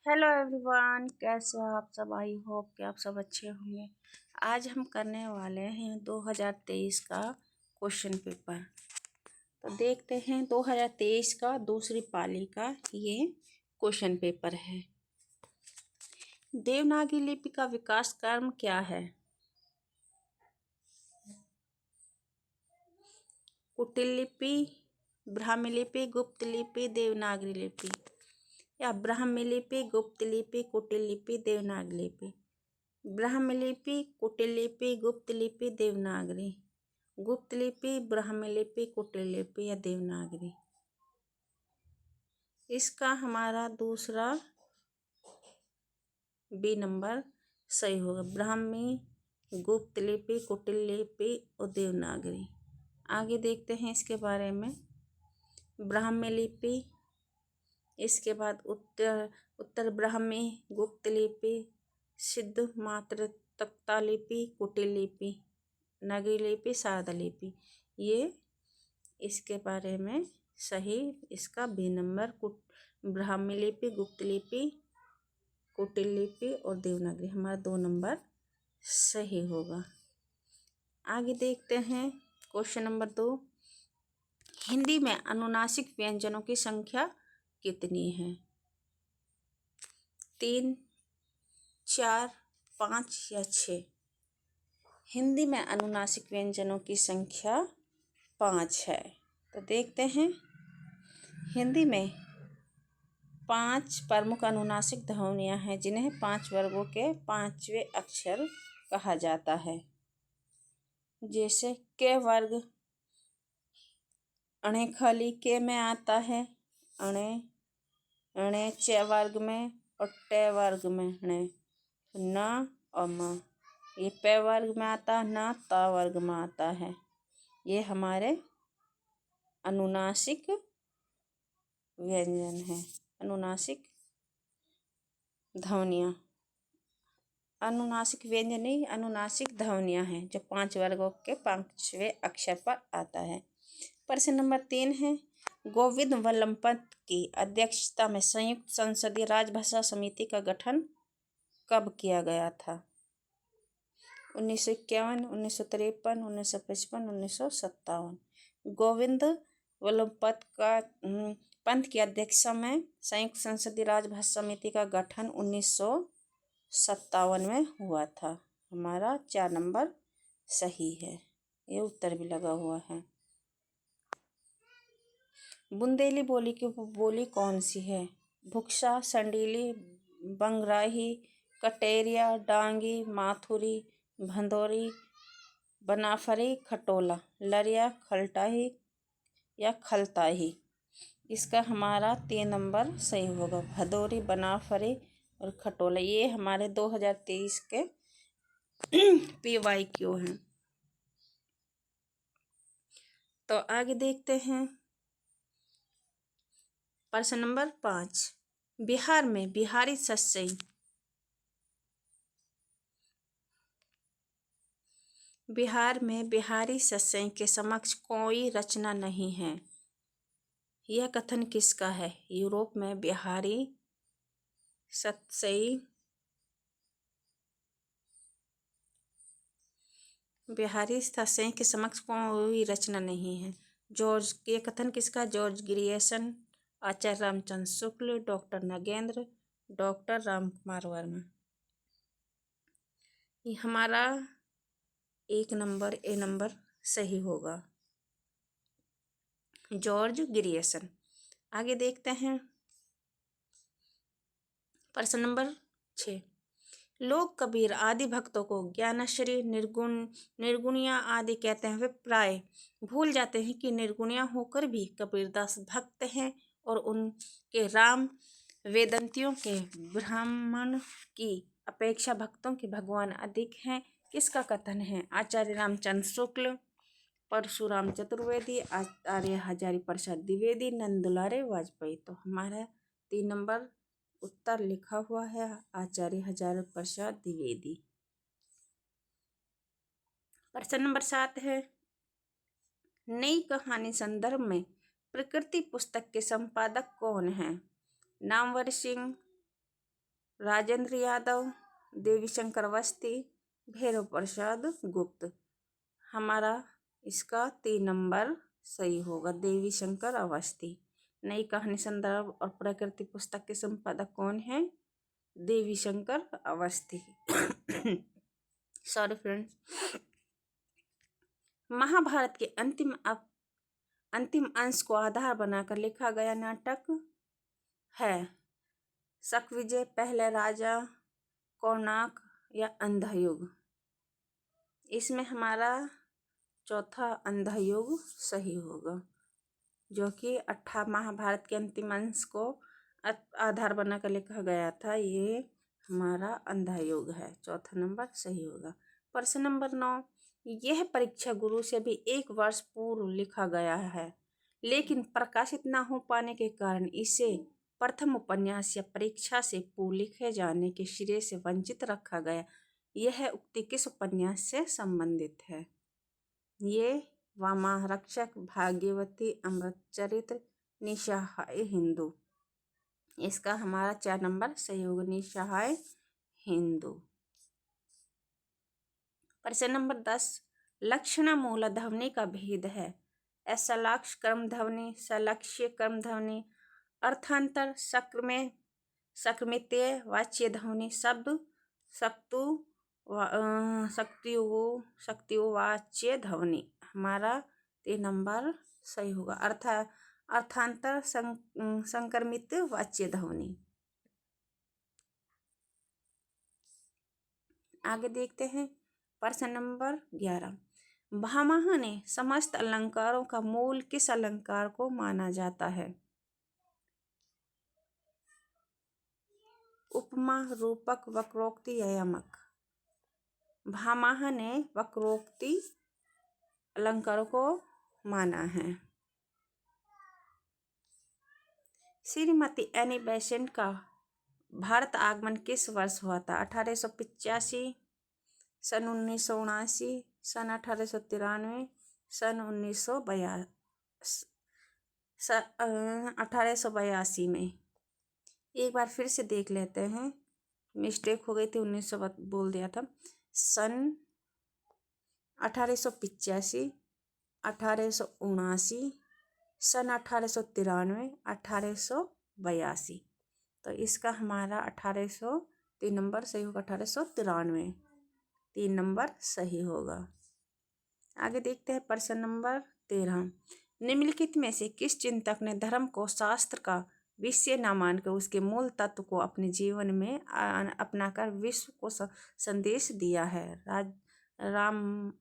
Hello everyone, कैसे हो आप सब। आई होप कि आप सब अच्छे होंगे। आज हम करने वाले हैं 2023 का क्वेश्चन पेपर। तो देखते हैं 2023 का दूसरी पाली का ये क्वेश्चन पेपर है। देवनागरी लिपि का विकास क्रम क्या है? कुटिल लिपि, ब्राह्मी लिपि, गुप्त लिपि, देवनागरी लिपि, या ब्राह्मी लिपि, गुप्त लिपि, कुटिल लिपि, देवनागरी लिपि। ब्राह्मी लिपि, कुटिल लिपि, गुप्त लिपि, देवनागरी, गुप्त लिपि, ब्राह्मी लिपि, कुटिल लिपि या देवनागरी। इसका हमारा दूसरा बी नंबर सही होगा। ब्राह्मी, गुप्त लिपि, कुटिल लिपि और देवनागरी। आगे देखते हैं इसके बारे में। ब्राह्मी लिपि, इसके बाद उत्तर ब्राह्मी, गुप्त लिपि, सिद्ध मात्र तख्ता लिपि, कुटिल लिपि, नगरी लिपि, शारदा लिपि। ये इसके बारे में सही, इसका बी नंबर ब्राह्मी लिपि, गुप्त लिपि, कुटिल लिपि और देवनागरी हमारा 2 नंबर सही होगा। आगे देखते हैं क्वेश्चन नंबर 2। हिंदी में अनुनासिक व्यंजनों की संख्या कितनी है? 3, 4, 5 या 6? हिंदी में अनुनासिक व्यंजनों की संख्या 5 है। तो देखते हैं। हिंदी में 5 प्रमुख अनुनासिक ध्वनियाँ हैं जिन्हें 5 वर्गों के 5वें अक्षर कहा जाता है। जैसे के वर्ग अणे खाली के में आता है, अणे अणे च वर्ग में और टे वर्ग में अणे, न और म। ये पे वर्ग में आता है, न ता वर्ग में आता है। ये हमारे अनुनासिक व्यंजन है, अनुनासिक ध्वनियाँ। अनुनासिक व्यंजन नहीं, अनुनासिक ध्वनियाँ हैं जो 5 वर्गों के 5वें अक्षर पर आता है। प्रश्न नंबर 3 है। गोविंद वल्लभ पंत की अध्यक्षता में संयुक्त संसदीय राजभाषा समिति का गठन कब किया गया था? 1951, 1953, 1955, 1957। गोविंद वल्लभ पंत की अध्यक्षता में संयुक्त संसदीय राजभाषा समिति का गठन 1957 में हुआ था। हमारा 4 नंबर सही है। ये उत्तर भी लगा हुआ है। बुंदेली बोली की बोली कौन सी है? भुक्सा, संडीली, बंगराही, कटेरिया, डांगी, माथुरी, भंदोरी, बनाफरी, खटोला, लरिया, खलटाही या खलताही। इसका हमारा 3 नंबर सही होगा। भदोरी, बनाफरी और खटोला ये हमारे 2023 के PYQ हैं। तो आगे देखते हैं। प्रश्न नंबर 5। बिहार में बिहारी सस्यई बिहार में बिहारी सस्यई के समक्ष कोई रचना नहीं है। यह कथन किसका है? यूरोप में बिहारी सस्यई के समक्ष कोई रचना नहीं है। जॉर्ज, ये कथन किसका? जॉर्ज ग्रियर्सन, आचार्य रामचंद्र शुक्ल, डॉक्टर नगेंद्र, डॉक्टर रामकुमार वर्मा। ये हमारा 1 नंबर ए नंबर सही होगा, जॉर्ज ग्रियर्सन। आगे देखते हैं। प्रश्न नंबर 6। लोग कबीर आदि भक्तों को ज्ञानश्री, निर्गुणिया आदि कहते हैं। वे प्राय भूल जाते हैं कि निर्गुणिया होकर भी कबीरदास भक्त हैं और उनके राम वेदंतियों के ब्राह्मण की अपेक्षा भक्तों के भगवान अधिक हैं। किसका कथन है? आचार्य रामचंद्र शुक्ल, परशुराम चतुर्वेदी, आचार्य हजारी प्रसाद द्विवेदी, नंदुलारे वाजपेयी। तो हमारा 3 नंबर उत्तर लिखा हुआ है, आचार्य हजारी प्रसाद द्विवेदी। प्रश्न नंबर 7 है। नई कहानी संदर्भ में प्रकृति पुस्तक के संपादक कौन हैं? नामवर सिंह, राजेंद्र यादव, देवी शंकर अवस्थी, भैरव प्रसाद गुप्त। हमारा इसका 3 नंबर सही होगा, देवी शंकर अवस्थी। नई कहानी संदर्भ और प्रकृति पुस्तक के संपादक कौन है? देवी शंकर अवस्थी। Sorry friends. महाभारत के अंतिम अंश को आधार बनाकर लिखा गया नाटक है शक्विजय, पहले राजा, कोणार्क या अंधयुग। इसमें हमारा चौथा अंधयुग सही होगा, जो कि महाभारत के अंतिम अंश को आधार बनाकर लिखा गया था। ये हमारा अंधयुग है, चौथा नंबर सही होगा। प्रश्न नंबर 9, यह परीक्षा गुरु से भी 1 वर्ष पूर्व लिखा गया है, लेकिन प्रकाशित न हो पाने के कारण इसे प्रथम उपन्यास या परीक्षा से पूर्व लिखे जाने के श्रेय से वंचित रखा गया। यह उक्ति किस उपन्यास से संबंधित है? ये वामारक्षक, भाग्यवती, अमृतचरित्र, निस्सहाय हिंदू। इसका हमारा 4 नंबर सही होगा, निस्सहाय हिंदू। प्रश्न नंबर 10, लक्षणा मूल ध्वनि का भेद है। असलाक्ष कर्म ध्वनि, सलक्ष्य कर्म ध्वनि, अर्थांतर, सक्रिमितीय वाच्य ध्वनि, शब्द शक्तिवाच्य ध्वनि। हमारा 3 नंबर सही होगा, अर्थांतर, संक्रमित वाच्य ध्वनि। आगे देखते हैं प्रश्न नंबर 11, भामह ने समस्त अलंकारों का मूल किस अलंकार को माना जाता है? उपमा, रूपक, वक्रोक्ति या यमक। भामह ने वक्रोक्ति अलंकारों को माना है। श्रीमती एनी बेसेंट का भारत आगमन किस वर्ष हुआ था? 1885, सन 1979, सन 1893, सन 1882 में। एक बार फिर से देख लेते हैं, मिस्टेक हो गई थी, 1900 बोल दिया था। सन 1885, 1879, सन 1893, 1882। तो इसका हमारा 3 नंबर सही होगा, 1893 3 नंबर सही होगा। आगे देखते हैं प्रश्न नंबर 13, निम्नलिखित में से किस चिंतक ने धर्म को शास्त्र का विषय न मानकर उसके मूल तत्व को अपने जीवन में अपनाकर विश्व को संदेश दिया है? राम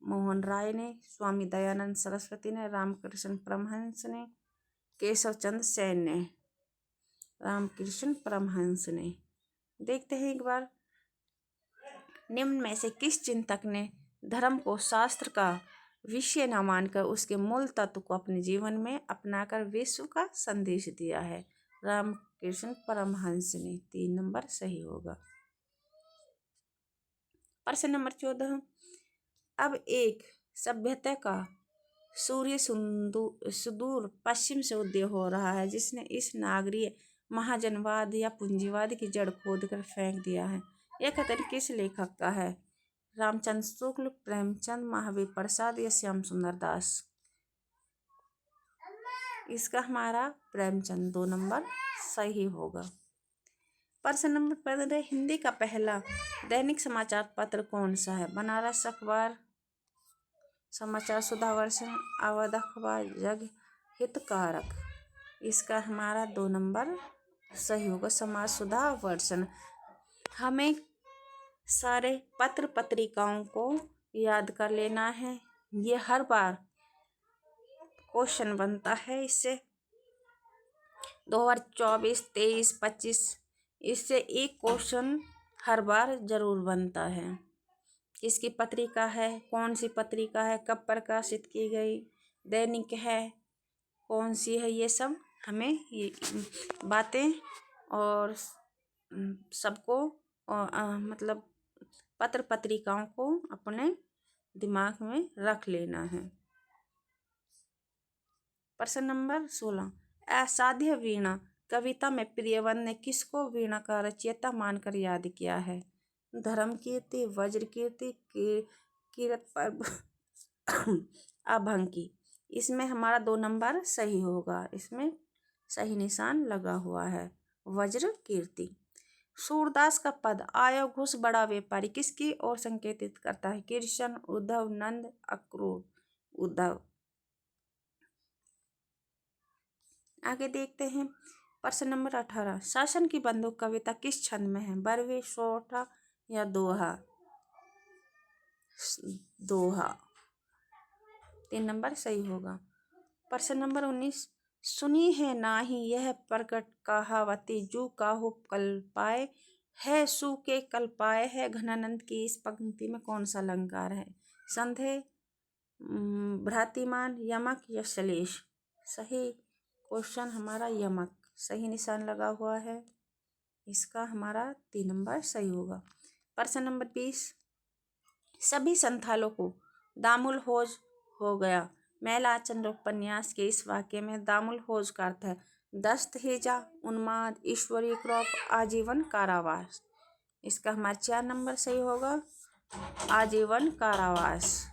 मोहन राय ने, स्वामी दयानंद सरस्वती ने, रामकृष्ण परमहंस ने, केशव चंद्र सेन ने। रामकृष्ण परमहंस ने। देखते हैं एक बार, निम्न में से किस चिंतक ने धर्म को शास्त्र का विषय न मानकर उसके मूल तत्व को अपने जीवन में अपनाकर विश्व का संदेश दिया है? रामकृष्ण परमहंस ने। 3 नंबर सही होगा। प्रश्न नंबर 14, अब एक सभ्यता का सूर्य सुदूर पश्चिम से उदय हो रहा है, जिसने इस नागरीय महाजनवाद या पूंजीवाद की जड़ खोदकर फेंक दिया है। यह कथन किस लेखक का है? रामचंद्र शुक्ल, प्रेमचंद, महावीर प्रसाद या श्याम सुंदर दास। इसका हमारा प्रेमचंद 2 नंबर सही होगा। प्रश्न नंबर 15, हिंदी का पहला दैनिक समाचार पत्र कौन सा है? बनारस अखबार, समाचार सुधा वर्षन, अवध अखबार, जग हितकारक। इसका हमारा 2 नंबर सही होगा, समाज सुधा वर्षन। हमें सारे पत्र पत्रिकाओं को याद कर लेना है, ये हर बार क्वेश्चन बनता है इससे। 2024, 23, 25 इससे एक क्वेश्चन हर बार जरूर बनता है। किसकी पत्रिका है, कौन सी पत्रिका है, कब प्रकाशित की गई, दैनिक है, कौन सी है, ये सब हमें ये बातें और सबको मतलब पत्र पत्रिकाओं को अपने दिमाग में रख लेना है। प्रश्न नंबर 16, असाध्य वीणा कविता में प्रियवंत ने किसको वीणा का रचयिता मानकर याद किया है? धर्म कीर्ति, वज्र कीर्ति, कीरत पर अभंगी। इसमें हमारा 2 नंबर सही होगा, इसमें सही निशान लगा हुआ है, वज्र कीर्ति। सूरदास का पद आयो घुस बड़ा व्यापारी किसकी ओर संकेतित करता है? कृष्ण, उद्धव, नंद, अक्रूर। उद्धव। आगे देखते हैं प्रश्न नंबर 18। शासन की बंदूक कविता किस छंद में है? बरवी, सोठा या दोहा? दोहा। 3 नंबर सही होगा। प्रश्न नंबर 19। सुनी है नाही यह प्रकट कहावती जू काहू कल पाए है सू के कल पाए है। घनानंद की इस पंक्ति में कौन सा अलंकार है? संदेह, भ्रातिमान, यमक या श्लेष? सही क्वेश्चन हमारा यमक, सही निशान लगा हुआ है, इसका हमारा 3 नंबर सही होगा। प्रश्न नंबर 20। सभी संथालों को दामुल होज हो गया। मैला चंद्र उपन्यास के इस वाक्य में दामुल होज का अर्थ है दस्तहेजा, उन्माद, ईश्वरीय क्रोध, आजीवन कारावास। इसका हमारा 4 नंबर सही होगा, आजीवन कारावास।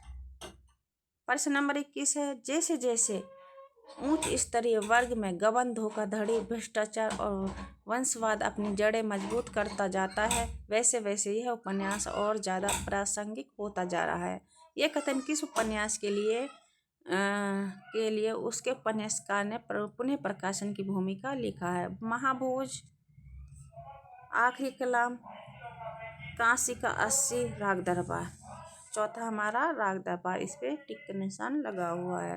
प्रश्न नंबर 21 है जैसे जैसे उच्च स्तरीय वर्ग में गबन, धोखाधड़ी, भ्रष्टाचार और वंशवाद अपनी जड़ें मजबूत करता जाता है वैसे वैसे यह उपन्यास और ज़्यादा प्रासंगिक होता जा रहा है। यह कथन किस उपन्यास के लिए उसके उपन्यासकार ने पुनः प्रकाशन की भूमिका लिखा है? महाभोज, आखिरी कलाम, काशी का 80, राग दरबार। चौथा हमारा राग दरबार, इस पे टिक का निशान लगा हुआ है।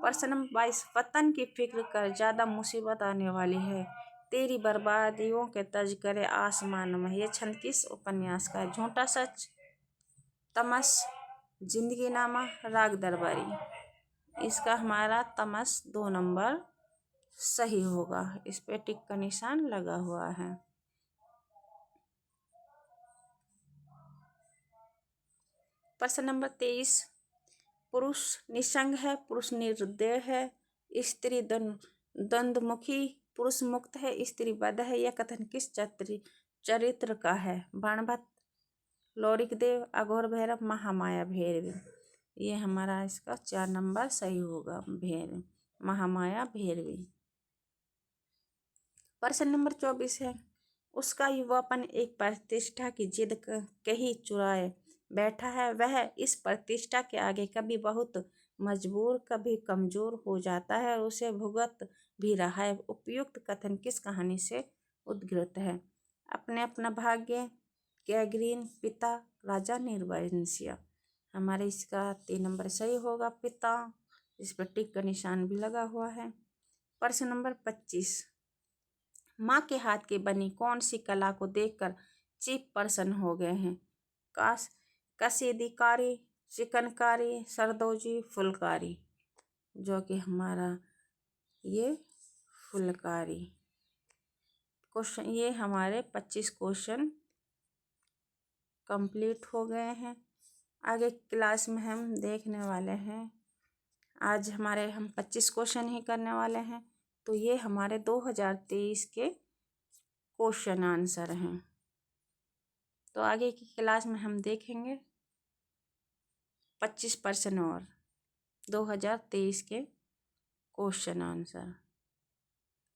प्रश्न नंबर 22। वतन की फिक्र कर ज़्यादा मुसीबत आने वाली है, तेरी बर्बादियों के तज करे आसमान में। यह छंद किस उपन्यास का है? झूठा सच, तमस, जिंदगी नामा, राग दरबारी। इसका हमारा तमस 2 नंबर सही होगा, इस पे टिक का निशान लगा हुआ है। प्रश्न नंबर 23। पुरुष निसंग है, पुरुष निर्दय है, स्त्री द्वंद्वमुखी, पुरुष मुक्त है, स्त्री बद्ध है। यह कथन किस चरित्र का है? बाणभट्ट, लौरिक देव, अघोर भैरव, महामाया भैरवी। ये हमारा इसका 4 नंबर सही होगा, भैरवी, महामाया भैरवी। प्रश्न नंबर 24 है उसका युवापन एक प्रतिष्ठा की जिद कहीं चुराए बैठा है, वह इस प्रतिष्ठा के आगे कभी बहुत मजबूर कभी कमजोर हो जाता है और उसे भुगत भी रहा है। उपयुक्त कथन किस कहानी से उद्घृत है? अपने अपना भाग्य, कैग्रीन, पिता, राजा निर्वंशिया। हमारे इसका 3 नंबर सही होगा, पिता। इस पर टिक का निशान भी लगा हुआ है। प्रश्न नंबर 25। माँ के हाथ की बनी कौन सी कला को देखकर चीफ प्रसन्न हो गए हैं? कसीदीकारी, चिकनकारी, सरदोजी, फुलकारी। जो कि हमारा ये फुलकारी। क्वेश्चन ये हमारे 25 क्वेश्चन कंप्लीट हो गए हैं। आगे क्लास में हम देखने वाले हैं, आज हम 25 क्वेश्चन ही करने वाले हैं, तो ये हमारे 2023 के क्वेश्चन आंसर हैं। तो आगे की क्लास में हम देखेंगे 25% और 2023 के क्वेश्चन आंसर।